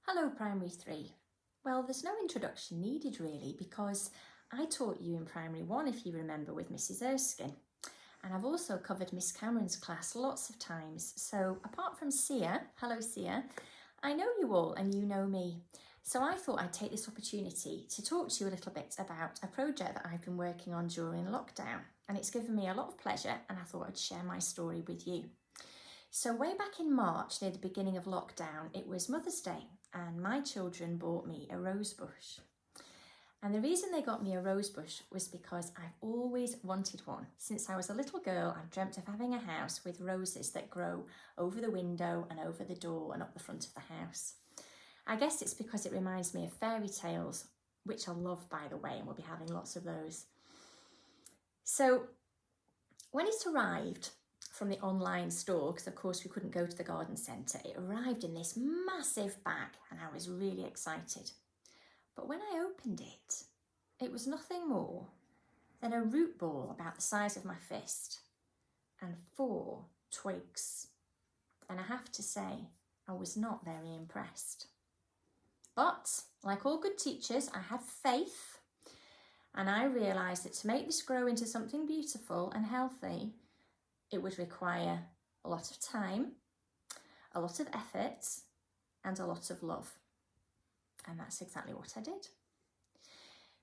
Hello Primary 3. Well, there's no introduction needed really because I taught you in Primary 1 if you remember with Mrs Erskine. And I've also covered Miss Cameron's class lots of times. So apart from Sia, hello Sia, I know you all and you know me. So I thought I'd take this opportunity to talk to you a little bit about a project that I've been working on during lockdown. And it's given me a lot of pleasure and I thought I'd share my story with you. So way back in March, near the beginning of lockdown, it was Mother's Day and my children bought me a rose bush. And the reason they got me a rose bush was because I've always wanted one. Since I was a little girl, I've dreamt of having a house with roses that grow over the window and over the door and up the front of the house. I guess it's because it reminds me of fairy tales, which I love, by the way, and we'll be having lots of those. So when it arrived from the online store, because of course we couldn't go to the garden centre, it arrived in this massive bag and I was really excited. But when I opened it, it was nothing more than a root ball about the size of my fist and 4 twigs. And I have to say, I was not very impressed. But like all good teachers, I had faith and I realised that to make this grow into something beautiful and healthy, it would require a lot of time, a lot of effort, and a lot of love. And that's exactly what I did.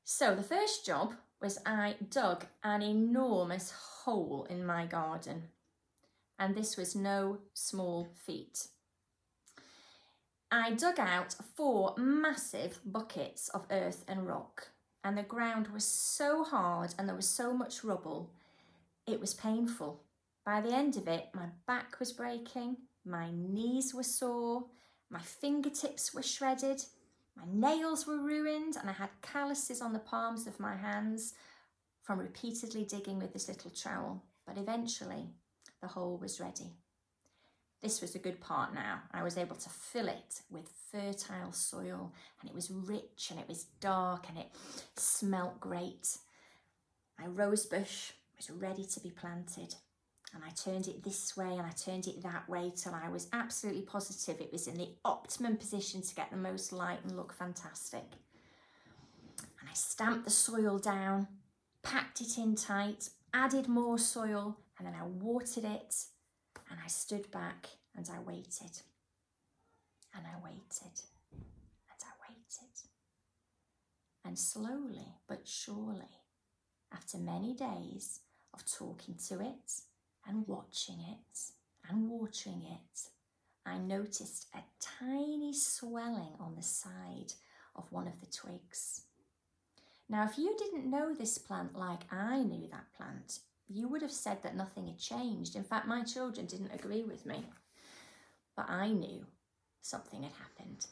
So the first job was I dug an enormous hole in my garden. And this was no small feat. I dug out 4 massive buckets of earth and rock. And the ground was so hard and there was so much rubble, it was painful. By the end of it, my back was breaking, my knees were sore, my fingertips were shredded, my nails were ruined, and I had calluses on the palms of my hands from repeatedly digging with this little trowel. But eventually, the hole was ready. This was the good part now. I was able to fill it with fertile soil, and it was rich, and it was dark, and it smelt great. My rose bush was ready to be planted. And I turned it this way and I turned it that way till I was absolutely positive it was in the optimum position to get the most light and look fantastic. And I stamped the soil down, packed it in tight, added more soil, and then I watered it. And I stood back and I waited. And I waited. And I waited. And slowly but surely, after many days of talking to it, and watching it and watering it, I noticed a tiny swelling on the side of one of the twigs. Now, if you didn't know this plant like I knew that plant, you would have said that nothing had changed. In fact, my children didn't agree with me. But I knew something had happened.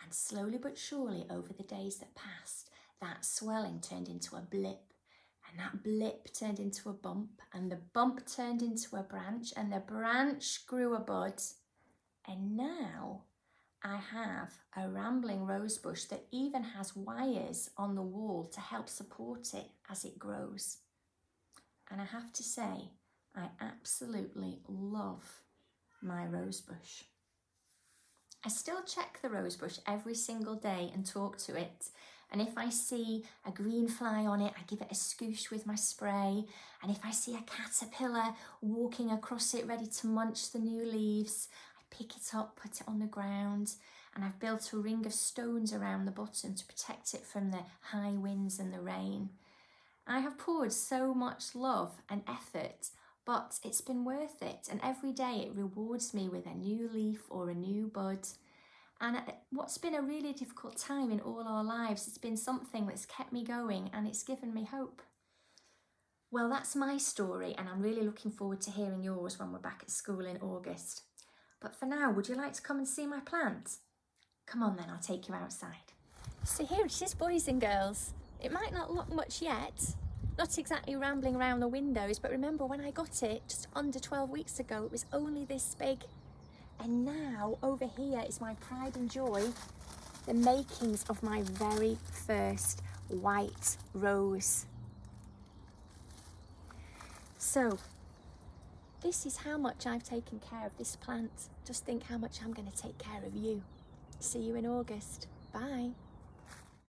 And slowly but surely, over the days that passed, that swelling turned into a blip. And that blip turned into a bump, and the bump turned into a branch, and the branch grew a bud. And now I have a rambling rose bush that even has wires on the wall to help support it as it grows. And I have to say, I absolutely love my rose bush. I still check the rose bush every single day and talk to it. And if I see a green fly on it, I give it a scoosh with my spray. And if I see a caterpillar walking across it ready to munch the new leaves, I pick it up, put it on the ground, and I've built a ring of stones around the bottom to protect it from the high winds and the rain. I have poured so much love and effort, but it's been worth it. And every day it rewards me with a new leaf or a new bud. And what's been a really difficult time in all our lives, it's been something that's kept me going and it's given me hope. Well, that's my story and I'm really looking forward to hearing yours when we're back at school in August. But for now, would you like to come and see my plant? Come on then, I'll take you outside. So here it is, boys and girls. It might not look much yet, not exactly rambling around the windows, but remember when I got it just under 12 weeks ago, it was only this big. And now over here is my pride and joy, the makings of my very first white rose. So this is how much I've taken care of this plant. Just think how much I'm going to take care of you. See you in August. Bye.